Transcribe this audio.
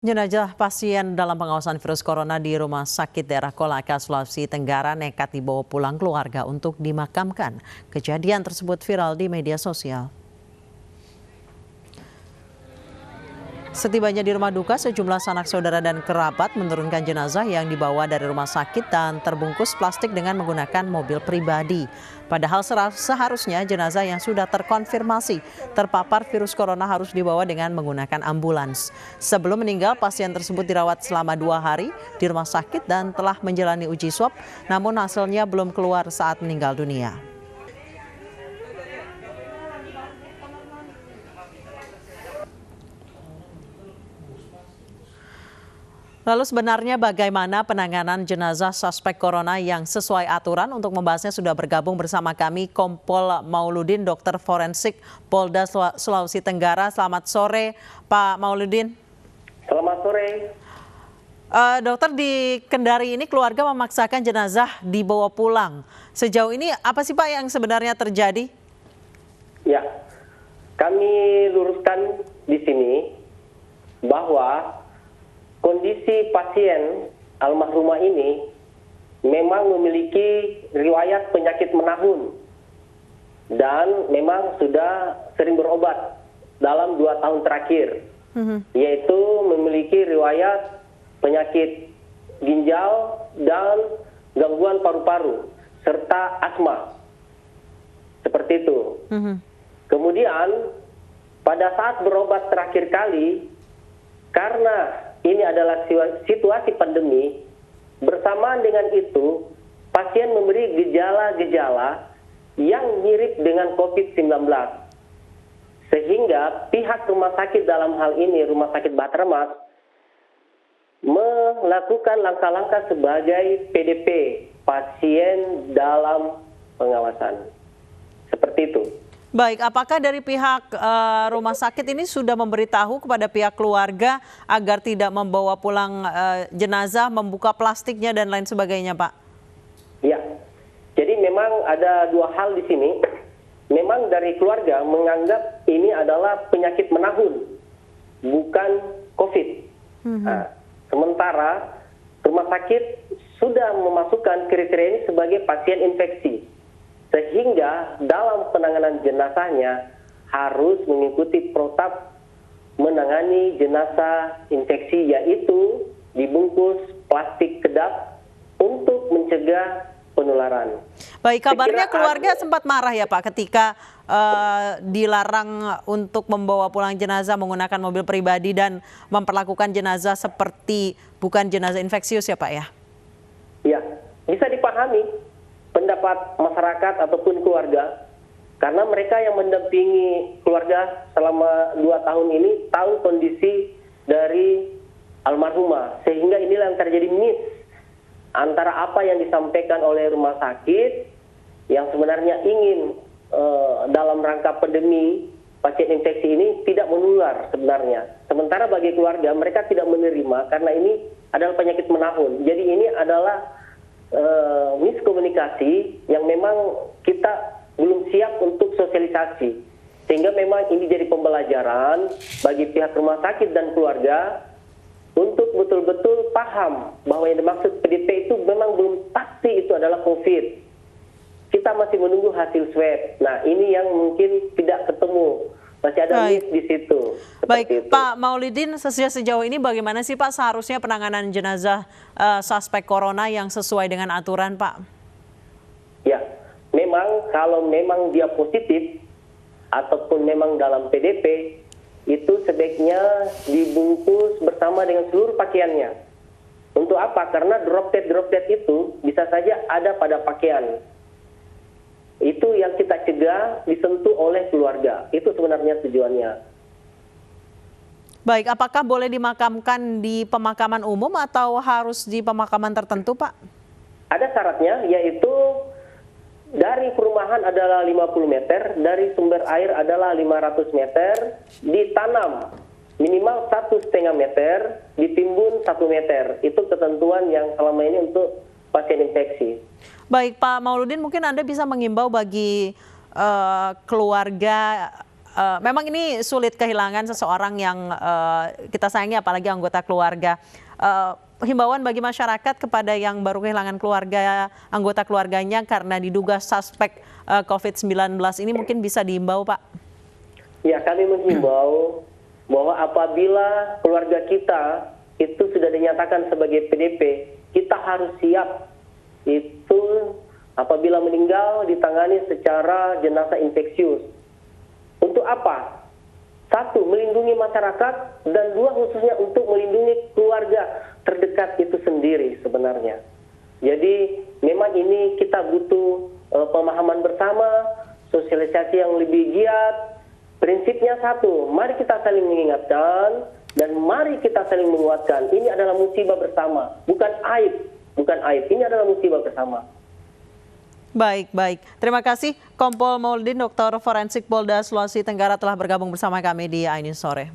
Jenazah pasien dalam pengawasan virus corona di Rumah Sakit Daerah Kolaka, Sulawesi Tenggara nekat dibawa pulang keluarga untuk dimakamkan. Kejadian tersebut viral di media sosial. Setibanya di rumah duka, sejumlah sanak saudara dan kerabat menurunkan jenazah yang dibawa dari rumah sakit dan terbungkus plastik dengan menggunakan mobil pribadi. Padahal seharusnya jenazah yang sudah terkonfirmasi terpapar virus corona harus dibawa dengan menggunakan ambulans. Sebelum meninggal, pasien tersebut dirawat selama 2 hari di rumah sakit dan telah menjalani uji swab, namun hasilnya belum keluar saat meninggal dunia. Lalu sebenarnya bagaimana penanganan jenazah suspek corona yang sesuai aturan? Untuk membahasnya sudah bergabung bersama kami Kompol Mauludin, dokter forensik Polda Sulawesi Tenggara. Selamat sore Pak Mauludin. Selamat sore. Dokter, di Kendari ini keluarga memaksakan jenazah dibawa pulang. Sejauh ini apa sih Pak yang sebenarnya terjadi? Ya, kami luruskan di sini bahwa kondisi pasien almarhumah ini memang memiliki riwayat penyakit menahun dan memang sudah sering berobat dalam 2 tahun terakhir, yaitu memiliki riwayat penyakit ginjal dan gangguan paru-paru serta asma. Seperti itu. Kemudian pada saat berobat terakhir kali, karena ini adalah situasi pandemi, bersamaan dengan itu pasien memberi gejala-gejala yang mirip dengan COVID-19. Sehingga pihak rumah sakit dalam hal ini, Rumah Sakit Batermas, melakukan langkah-langkah sebagai PDP, pasien dalam pengawasan. Seperti itu. Baik, apakah dari pihak rumah sakit ini sudah memberitahu kepada pihak keluarga agar tidak membawa pulang jenazah, membuka plastiknya dan lain sebagainya, Pak? Ya, jadi memang ada 2 hal di sini. Memang dari keluarga menganggap ini adalah penyakit menahun, bukan COVID. Nah, sementara rumah sakit sudah memasukkan kriteria ini sebagai pasien infeksi. Sehingga dalam penanganan jenazahnya harus mengikuti protap menangani jenazah infeksi, yaitu dibungkus plastik kedap untuk mencegah penularan. Baik, kabarnya keluarga sempat marah ya Pak ketika dilarang untuk membawa pulang jenazah menggunakan mobil pribadi dan memperlakukan jenazah seperti bukan jenazah infeksius ya Pak ya? Ya, bisa dipahami pendapat masyarakat ataupun keluarga, karena mereka yang mendampingi keluarga selama 2 tahun ini tahu kondisi dari almarhumah, sehingga inilah yang terjadi miss antara apa yang disampaikan oleh rumah sakit yang sebenarnya ingin dalam rangka pandemi pasien infeksi ini tidak menular sebenarnya. Sementara bagi keluarga mereka tidak menerima karena ini adalah penyakit menahun. Jadi ini adalah miskomunikasi yang memang kita belum siap untuk sosialisasi, sehingga memang ini jadi pembelajaran bagi pihak rumah sakit dan keluarga untuk betul-betul paham bahwa yang dimaksud PDP itu memang belum pasti itu adalah COVID. Kita masih menunggu hasil swab. Nah, ini yang mungkin tidak ketemu. Masih ada miss di situ. Baik, Pak Mauludin, sejauh ini bagaimana sih Pak seharusnya penanganan jenazah suspek corona yang sesuai dengan aturan, Pak? Ya, memang kalau memang dia positif ataupun memang dalam PDP, itu sebaiknya dibungkus bersama dengan seluruh pakaiannya. Untuk apa? Karena droplet-droplet itu bisa saja ada pada pakaian. Itu yang kita cegah disentuh oleh keluarga. Itu sebenarnya tujuannya. Baik, apakah boleh dimakamkan di pemakaman umum atau harus di pemakaman tertentu, Pak? Ada syaratnya, yaitu dari perumahan adalah 50 meter, dari sumber air adalah 500 meter, ditanam minimal 1,5 meter, ditimbun 1 meter. Itu ketentuan yang selama ini untuk pasien infeksi. Baik, Pak Mauludin, mungkin Anda bisa mengimbau bagi keluarga Memang ini sulit kehilangan seseorang yang kita sayangi, apalagi anggota keluarga. Himbauan bagi masyarakat kepada yang baru kehilangan keluarga, anggota keluarganya karena diduga suspek COVID-19 ini mungkin bisa diimbau, Pak. Ya, kami menghimbau bahwa apabila keluarga kita itu sudah dinyatakan sebagai PDP, kita harus siap itu apabila meninggal ditangani secara jenazah infeksius. Untuk apa? Satu, melindungi masyarakat, dan dua, khususnya untuk melindungi keluarga terdekat itu sendiri sebenarnya. Jadi memang ini kita butuh pemahaman bersama, sosialisasi yang lebih giat. Prinsipnya satu, mari kita saling mengingatkan dan mari kita saling menguatkan. Ini adalah musibah bersama, bukan aib, ini adalah musibah bersama. Baik, baik. Terima kasih Kompol Maulidin, Dokter Forensik Polda Sulawesi Tenggara telah bergabung bersama kami di iNews Sore.